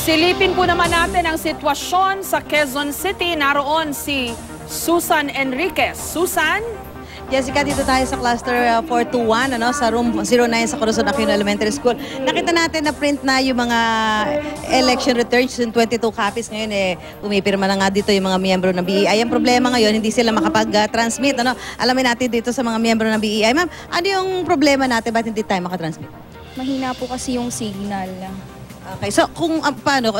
Silipin po naman natin ang sitwasyon sa Quezon City. Naroon si Susan Enriquez. Susan? Jessica, dito tayo sa cluster 421, sa room 09 sa Corazon Aquino Elementary School. Nakita natin na print na yung mga election returns in 22 copies. Ngayon, pumipirma na nga dito yung mga miyembro ng BEI. Ang problema ngayon, hindi sila makapag-transmit. Alamin natin dito sa mga miyembro ng BEI. Ma'am, ano yung problema natin? Ba't hindi tayo makatransmit? Mahina po kasi yung signal. Okay, so kung paano,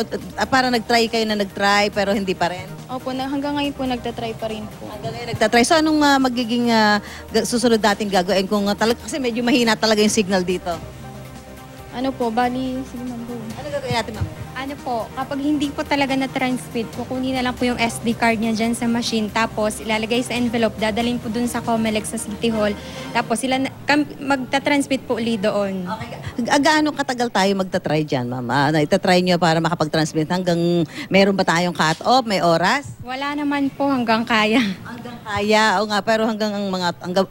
parang nag-try kayo na nag-try pero hindi pa rin? Opo, hanggang ngayon po nagtatry pa rin po. Hanggang ngayon nagtatry. So anong magiging susunod nating gagawin kung kasi medyo mahina talaga yung signal dito? Ano po, bali, sige ma'am. Ano gagawin natin, ma'am? Ano po, kapag hindi po talaga na-transmit, kukunin na lang po yung SD card niya dyan sa machine, tapos ilalagay sa envelope, dadalhin po dun sa Comelec sa City Hall, tapos sila magta-transmit po uli doon. Okay. Gaano katagal tayo magta-try dyan, ma'am? Itatry nyo para makapag-transmit hanggang meron ba tayong cut-off, may oras? Wala naman po, hanggang kaya. Hanggang kaya, o nga, pero hanggang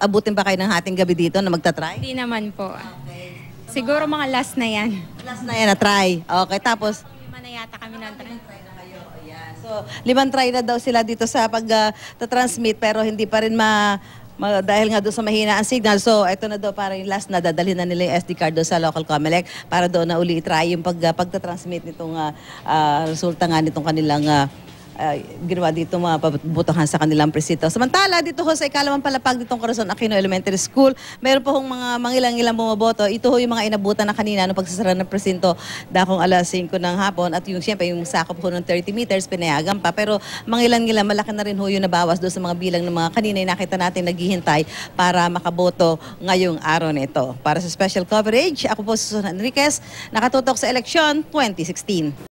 abutin ba kayo ng hating gabi dito na magta-try? Hindi naman po. Okay. Siguro mga last na yan. Last na yan na try. Okay, tapos? Lima na yata kami ng try. So, 5 try na daw sila dito sa pag-transmit pero hindi pa rin dahil nga doon sa mahina ang signal. So, ito na daw para yung last na dadalhin na nila yung SD card doon sa local Comelec para doon na uli try yung pagta-transmit nitong resulta nga nitong kanilang ginawa dito mga pabutuhan sa kanilang presinto. Samantala, dito ho sa ikalawang palapag ditong Corazon Aquino Elementary School, meron po hong mga mangilang-ilang bumaboto. Ito ho yung mga inabutan na kanina nung pagsasara ng presinto dakong alas 5 ng hapon at yung siyempre yung sakop ho ng 30 meters pinayagan pa. Pero mangilang-ilang malaki na rin ho yung nabawas doon sa mga bilang ng mga kanina yung nakita natin naghihintay para makaboto ngayong araw nito. Para sa special coverage, ako po si Susan Enriquez, nakatutok sa eleksyon 2016.